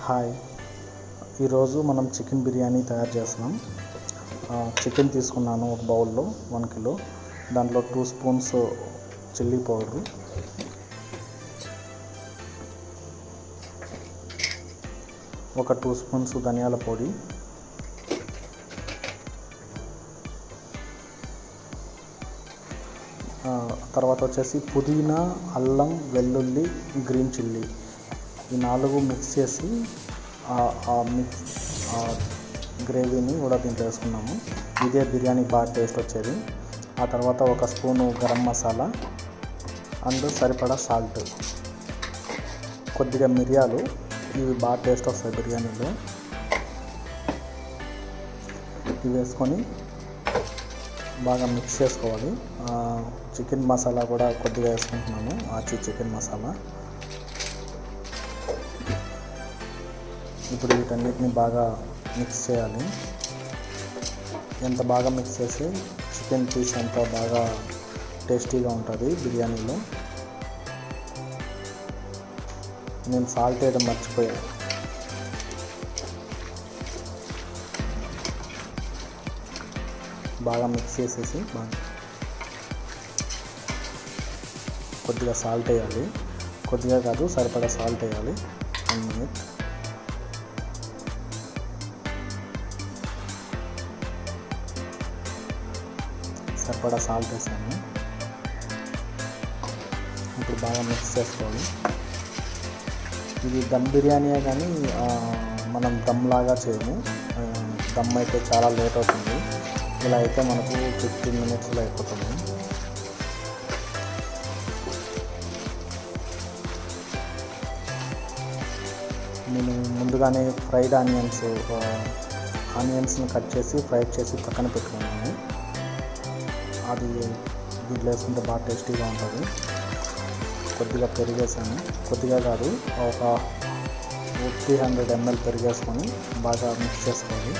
Hi, ఈరోజు మనం chicken biryani తయారు చేస్తున్నాం. చికెన్ తీసుకున్నాను ఒక బౌల్లో 1 కిలో. దాంట్లో 2 స్పూన్స్ చిల్లీ పౌడరు, ఒక 2 స్పూన్స్ ధనియాల పొడి, తర్వాత వచ్చేసి పుదీనా, అల్లం, వెల్లుల్లి, గ్రీన్ చిల్లీ ఈ 4 మిక్స్ చేసి గ్రేవీని కూడా దీంట్లో వేసుకున్నాము. ఇదే బిర్యానీ బాగా టేస్ట్ వచ్చేది. ఆ తర్వాత ఒక స్పూను గరం మసాలా అండ్ సరిపడా సాల్ట్, కొద్దిగా మిరియాలు, ఇవి బాగా టేస్ట్ వస్తాయి బిర్యానీలో. ఇవి వేసుకొని బాగా మిక్స్ చేసుకోవాలి. చికెన్ మసాలా కూడా కొద్దిగా వేసుకుంటున్నాను, ఆచి చికెన్ మసాలా. ఇప్పుడు వీటన్నిటిని బాగా మిక్స్ చేయాలి. ఎంత బాగా మిక్స్ చేసి చికెన్ పీస్ అంత బాగా టేస్టీగా ఉంటుంది బిర్యానీలో. నేను సాల్ట్ వేయడం మర్చిపోయాను. బాగా మిక్స్ చేసేసి కొద్దిగా సాల్ట్ వేయాలి. కొద్దిగా కాదు, సరిపడా సాల్ట్ వేయాలి. 1 మినిట్. సరిపడా సాల్ట్ వేసాను. ఇప్పుడు బాగా మిక్స్ చేసుకోవాలి. ఇది దమ్ బిర్యానీయే కానీ మనం దమ్ లాగా చేయము. దమ్ అయితే చాలా లేట్ అవుతుంది. ఇలా అయితే మనకు 15 మినిట్స్లో అయిపోతుంది. నేను ముందుగానే ఫ్రైడ్ ఆనియన్స్ని కట్ చేసి ఫ్రైడ్ చేసి పక్కన పెట్టుకున్నాను. అది దీంట్లో వేసుకుంటే బాగా టేస్టీగా ఉంటుంది. కొద్దిగా పెరిగేసాను, కొద్దిగా కాదు, ఒక 300 ml పెరిగేసుకొని బాగా మిక్స్ చేసుకోవాలి.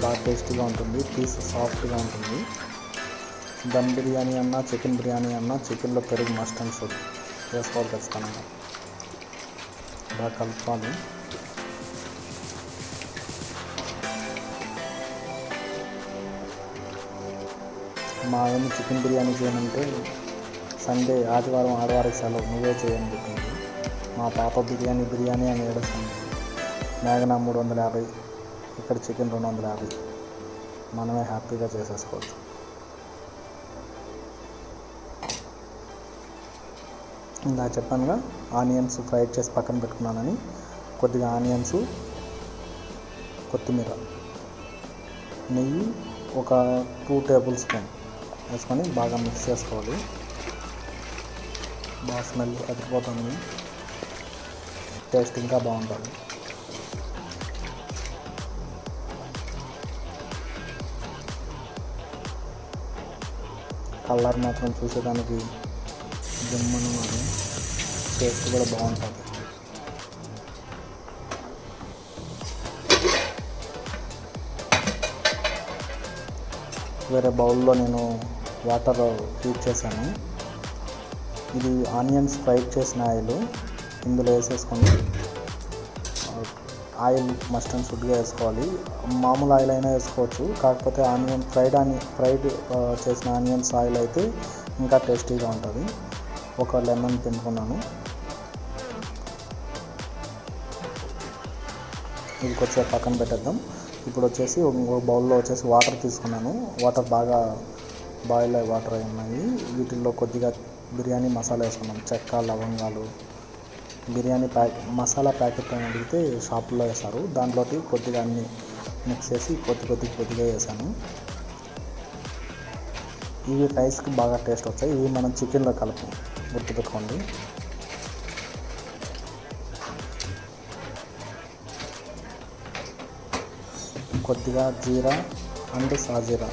బాగా టేస్టీగా ఉంటుంది, పీస్ సాఫ్ట్గా ఉంటుంది. దమ్ బిర్యానీ అన్నా చికెన్ బిర్యానీ అన్నా చికెన్లో పెరుగు మస్ట్ అండ్ షుడ్ వేసుకోవాలి ఖచ్చితంగా. బాగా కలుపుకోవాలి. మా ఆయన చికెన్ బిర్యానీ చేయమంటే సండే ఆదివారం సెలవు, నువ్వే చేయని చెప్పింది. మా పాప బిర్యానీ అని ఏడుస్తుంది. మేఘన 350, ఇక్కడ చికెన్ 250. మనమే హ్యాపీగా చేసేసుకోవచ్చు. ఇందా చెప్పానుగా, ఆనియన్స్ ఫ్రైడ్ చేసి పక్కన పెట్టుకున్నానని. కొద్దిగా ఆనియన్స్, కొత్తిమీర, నెయ్యి ఒక 2 టేబుల్ స్పూన్ వేసుకొని బాగా మిక్స్ చేసుకోవాలి. బాగా స్మెల్ అదిరిపోతుంది, టేస్ట్ ఇంకా బాగుంటుంది. కలర్ మాత్రం చూసేదానికి జమ్మను, టేస్ట్ కూడా బాగుంటుంది. వేరే బౌల్లో నేను వాటర్ హీట్ చేశాను. ఇది ఆనియన్స్ ఫ్రైడ్ చేసిన ఆయిల్ ఇందులో వేసేసుకొని, ఆయిల్ మస్ట్ అండ్ షుడ్గా వేసుకోవాలి. మామూలు ఆయిల్ అయినా వేసుకోవచ్చు, కాకపోతే ఫ్రైడ్ చేసిన ఆనియన్స్ ఆయిల్ అయితే ఇంకా టేస్టీగా ఉంటుంది. ఒక లెమన్ పిండుకున్నాను. ఇది కొంచెం పక్కన పెట్టేద్దాం. ఇప్పుడు వచ్చేసి ఒక బౌల్లో వచ్చేసి వాటర్ తీసుకున్నాను. వాటర్ బాగా బాయిల్ అయ్యి వాటర్ అయి ఉన్నాయి. వీటిల్లో కొద్దిగా బిర్యానీ మసాలా వేసుకున్నాం. చెక్క, లవంగాలు, బిర్యానీ మసాలా ప్యాకెట్ అని అడిగితే షాపుల్లో వేస్తారు. దాంట్లోకి కొద్దిగా అన్నీ మిక్స్ చేసి కొద్దిగా వేసాను. ఇవి రైస్కి బాగా టేస్ట్ వచ్చాయి. ఇవి మనం చికెన్లో కలుపు, గుర్తుపెట్టుకోండి. కొద్దిగా జీరా అండ్ సాజీరా,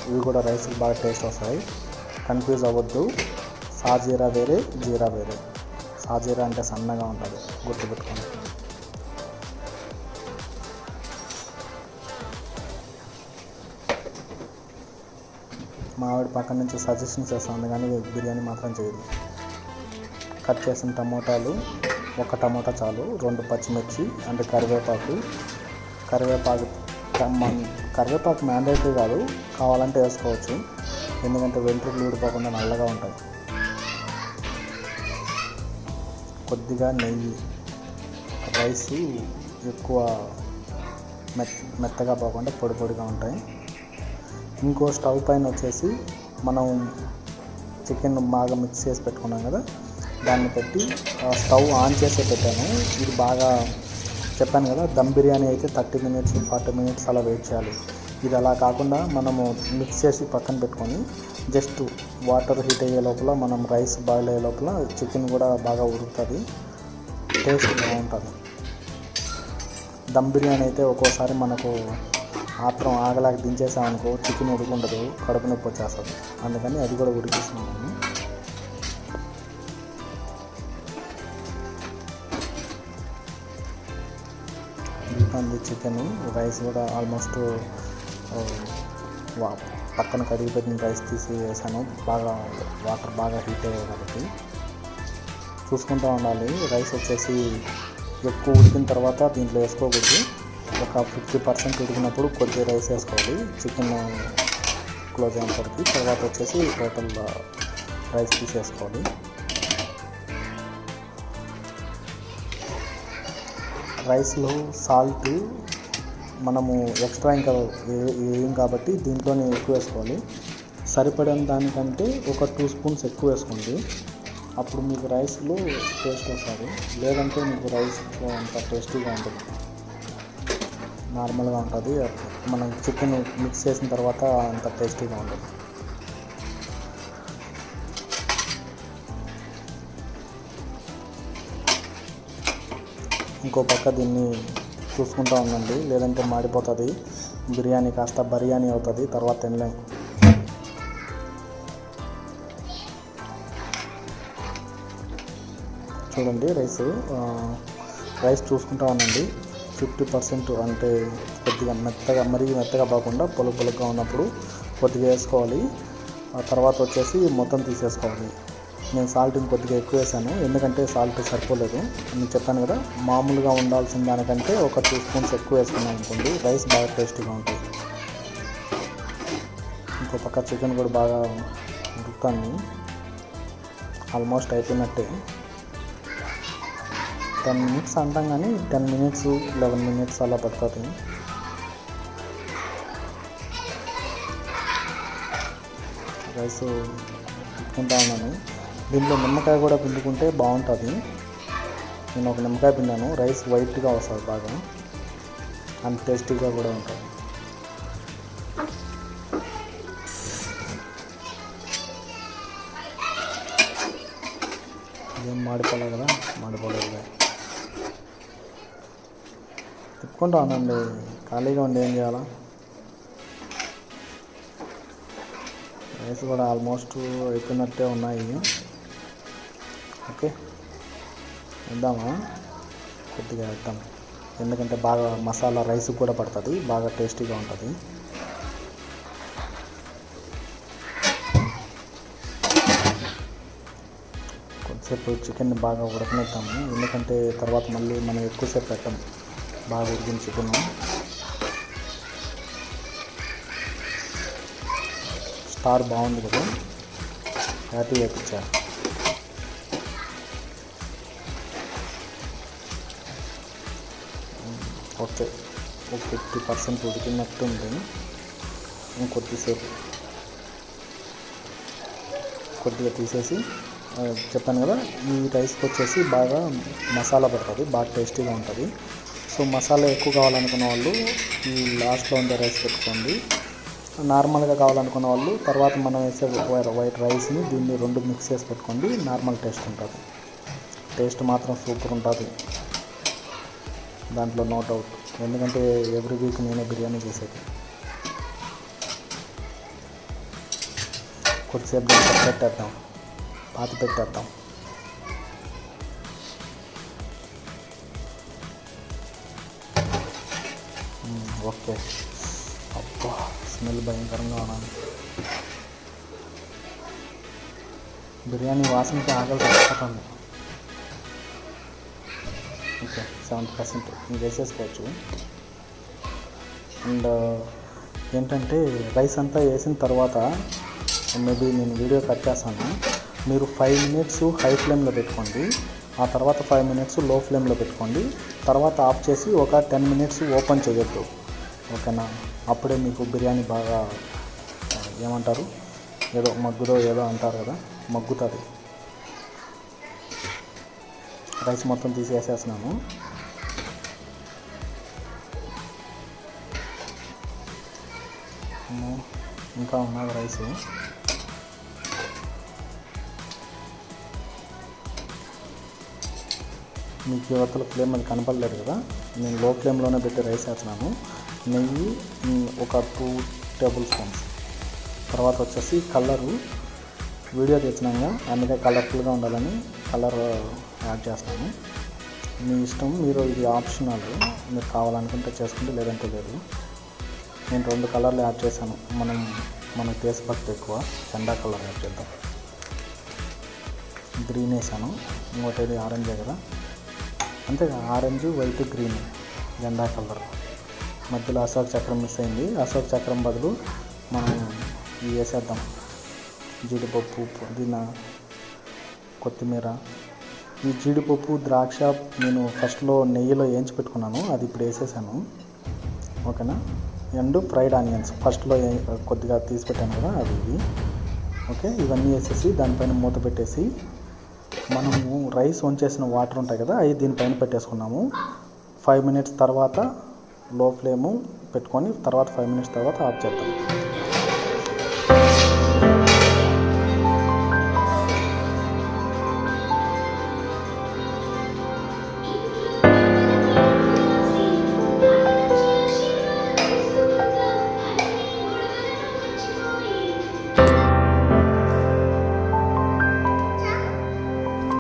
ఇవి కూడా రైస్కి బాగా టేస్ట్ వస్తాయి. కన్ఫ్యూజ్ అవ్వద్దు, సాజీరా వేరే, జీరా వేరే. సాజీరా అంటే సన్నగా ఉంటుంది, గుర్తుపెట్టుకోండి. మా ఆవిడ పక్కన నుంచి సజెషన్స్ చేస్తుంది కానీ బిర్యానీ మాత్రం చేయదు. కట్ చేసిన టమోటాలు, ఒక టమాటా చాలు, 2 పచ్చిమిర్చి అండ్ కరివేపాకు కరివేపాకు మ్యాండేటరీ కాదు, కావాలంటే వేసుకోవచ్చు, ఎందుకంటే వెంట్రుకలు ఊడిపోకుండా నల్లగా ఉంటాయి. కొద్దిగా నెయ్యి, రైస్ ఎక్కువ మెత్తగా పోకుండా పొడి పొడిగా ఉంటాయి. ఇంకో స్టవ్ పైన వచ్చేసి మనం చికెన్ బాగా మిక్స్ చేసి పెట్టుకున్నాం కదా, దాన్ని పెట్టి స్టవ్ ఆన్ చేసే పెట్టాను. ఇది బాగా చెప్పాను కదా, దమ్ బిర్యానీ అయితే 30 minutes 40 minutes అలా వెయిట్ చేయాలి. ఇది అలా కాకుండా మనము మిక్స్ చేసి పక్కన పెట్టుకొని జస్ట్ వాటర్ హీట్ అయ్యే లోపల, మనం రైస్ బాయిల్ అయ్యే లోపల చికెన్ కూడా బాగా ఉడుకుతుంది, టేస్ట్ బాగుంటుంది. దమ్ బిర్యానీ అయితే ఒక్కోసారి మనకు ఆత్రం ఆగలేక దించేసామనుకో చికెన్ ఉడుకుండదు, కడుపు నొప్పి వచ్చేస్తుంది. అందుకని అది కూడా ఉడికిస్తున్నాను. ఉడుకుతుంది చికెన్, రైస్ కూడా ఆల్మోస్ట్ పక్కన కడిగి పెట్టిన రైస్ తీసి వేసాను. బాగా వాటర్ బాగా హీట్ అయ్యాయి కాబట్టి చూసుకుంటూ ఉండాలి. రైస్ వచ్చేసి ఎక్కువ ఉడికిన తర్వాత దీంట్లో వేసుకోకూడదు. ఒక 50% ఉడికినప్పుడు కొద్దిగా రైస్ వేసుకోవాలి, చికెన్ క్లోజ్ అయినప్పటికీ. తర్వాత వచ్చేసి టోటల్ రైస్ తీసేసుకోవాలి. రైస్లో సాల్ట్ మనము ఎక్స్ట్రా ఇంకా వేయం కాబట్టి దీంట్లోనే ఎక్కువ వేసుకోవాలి. సరిపడిన దానికంటే ఒక 2 spoons ఎక్కువ వేసుకోండి, అప్పుడు మీకు రైస్లో టేస్ట్ వస్తుంది. లేదంటే మీకు రైస్ అంత టేస్టీగా ఉంటుంది, నార్మల్గా ఉంటుంది. మనం చికెన్ మిక్స్ చేసిన తర్వాత అంత టేస్టీగా ఉంటుంది. ఇంకో పక్క దీన్ని చూసుకుంటూ ఉండండి, లేదంటే మాడిపోతుంది, బిర్యానీ కాస్త బిర్యానీ అవుతుంది, తర్వాత తినలేం. చూడండి రైస్ చూసుకుంటా ఉండండి. 50% అంటే కొద్దిగా మరీ మెత్తగా కాకుండా పొలుగా ఉన్నప్పుడు కొద్దిగా వేసుకోవాలి. ఆ తర్వాత వచ్చేసి మొత్తం తీసేసుకోవాలి. నేను సాల్ట్ కొద్దిగా ఎక్కువ వేసాను, ఎందుకంటే సాల్ట్ సరిపోలేదు. నేను చెప్పాను కదా, మామూలుగా ఉండాల్సిన దానికంటే ఒక 2 spoons ఎక్కువ వేసుకున్నాం అనుకోండి, రైస్ బాగా టేస్టీగా ఉంటుంది. ఇంకో పక్క చికెన్ కూడా బాగా ఉడుకుతుంది, ఆల్మోస్ట్ అయిపోయినట్టే. 10 minutes అంటాం కానీ 10 minutes 11 minutes అలా పడుతుంది. రైస్ పెట్టుకుంటా ఉన్నాను. దీంట్లో నిమ్మకాయ కూడా పిండుకుంటే బాగుంటుంది. నేను ఒక నిమ్మకాయ పిండాను, రైస్ వైట్గా వస్తుంది బాగా, అండ్ టేస్టీగా కూడా ఉంటుంది. ఏం మాడిపోలే కదా, మాడిపోలేదు. తిప్పుకుంటా ఉండండి, ఖాళీగా ఉండి ఏం చేయాలా. రైస్ కూడా ఆల్మోస్ట్ అయిపోయినట్టే ఉన్నాయి. ఓకే, వేద్దామా, కొద్దిగా వేద్దాం, ఎందుకంటే బాగా మసాలా రైస్ కూడా పడుతుంది, బాగా టేస్టీగా ఉంటుంది. కొద్దిసేపు చికెన్ని బాగా ఉడకనిద్దాము, ఎందుకంటే తర్వాత మళ్ళీ మనం ఎక్కువసేపు పెట్టాం. బాగా ఉడికిన చికెన్ స్టార్ బాగుంది కదా, హ్యాపీ వేయించారు. ఓకే, 50% ఉడికినట్టు ఉంది. ఇంకొద్దిసేపు కొద్దిగా తీసేసి, చెప్పాను కదా, ఈ రైస్కి వచ్చేసి బాగా మసాలా పడుతుంది, బాగా టేస్టీగా ఉంటుంది. సో మసాలా ఎక్కువ కావాలనుకున్న వాళ్ళు ఈ లాస్ట్లో ఉండే రైస్ పెట్టుకోండి. నార్మల్గా కావాలనుకున్న వాళ్ళు తర్వాత మనం వేసే వైట్ రైస్ని దీన్ని 2 మిక్స్ చేసి పెట్టుకోండి, నార్మల్ టేస్ట్ ఉంటుంది. టేస్ట్ మాత్రం సూపర్ ఉంటుంది, దాంట్లో నో డౌట్. ఎందుకంటే ఎవ్రీ వీక్ నేనే బిర్యానీ చేసేది. కొద్దిసేపు దాంట్లో పెట్టేద్దాం, పెట్టేద్దాం. ఓకే, అబ్బా స్మెల్ భయంకరంగా ఉన్నది. బిర్యానీ వాసనకి ఆకలి తగ్గిపోతుంది. ఓకే 70% ఇది వేసేసుకోవచ్చు. అండ్ ఏంటంటే రైస్ అంతా వేసిన తర్వాత మేబీ నేను వీడియో కట్ చేస్తాను. మీరు 5 మినిట్స్ హై ఫ్లేమ్లో పెట్టుకోండి, ఆ తర్వాత 5 మినిట్స్ లో ఫ్లేమ్లో పెట్టుకోండి, తర్వాత ఆఫ్ చేసి ఒక 10 మినిట్స్ ఓపెన్ చేయొద్దు, ఓకేనా? అప్పుడే మీకు బిర్యానీ బాగా ఏమంటారు, ఏదో మగ్గుదో ఏదో అంటారు కదా, మగ్గుతుంది. రైస్ మొత్తం తీసేసేస్తున్నాను. ఇంకా ఉన్నది రైస్. మీకు యువతల ఫ్లేమ్ అది కనపడలేదు కదా, నేను లో ఫ్లేమ్లోనే పెట్టి రైస్ వేస్తున్నాను. నెయ్యి ఒక 2 టేబుల్ స్పూన్స్. తర్వాత వచ్చేసి కలరు వీడియో తెచ్చినాక అందుకే కలర్ఫుల్గా ఉండాలని కలర్ యాడ్ చేస్తాను. మీ ఇష్టం, మీరు ఇది ఆప్షనల్, మీరు కావాలనుకుంటే చేసుకుంటే లేదంటే లేదు. నేను 2 కలర్లు యాడ్ చేశాను. మన దేశభక్తి ఎక్కువ, జెండా కలర్ యాడ్ చేద్దాం. గ్రీన్ వేసాను, ఇంకోటి ఆరెంజే కదా, అంతేగా, ఆరెంజ్ వైట్ గ్రీన్ జెండా కలర్. మధ్యలో అశోక్ చక్రం మిస్ అయింది, అశోక్ చక్రం బదులు మనం ఇవి వేసేద్దాం, జీడిపప్పు, పుదీనా, కొత్తిమీర. ఈ జీడిపప్పు ద్రాక్ష నేను ఫస్ట్లో నెయ్యిలో వేయించి పెట్టుకున్నాను, అది ఇప్పుడు వేసేసాను, ఓకేనా? అండ్ ఫ్రైడ్ ఆనియన్స్ ఫస్ట్లో కొద్దిగా తీసి పెట్టాను కదా, అది ఇవి. ఓకే, ఇవన్నీ వేసేసి దానిపైన మూత పెట్టేసి మనము రైస్ వంచేసిన వాటర్ ఉంటాయి కదా, అవి దీనిపైన పెట్టేసుకున్నాము. 5 మినిట్స్ తర్వాత లో ఫ్లేము పెట్టుకొని తర్వాత 5 మినిట్స్ తర్వాత ఆఫ్ చేద్దాం.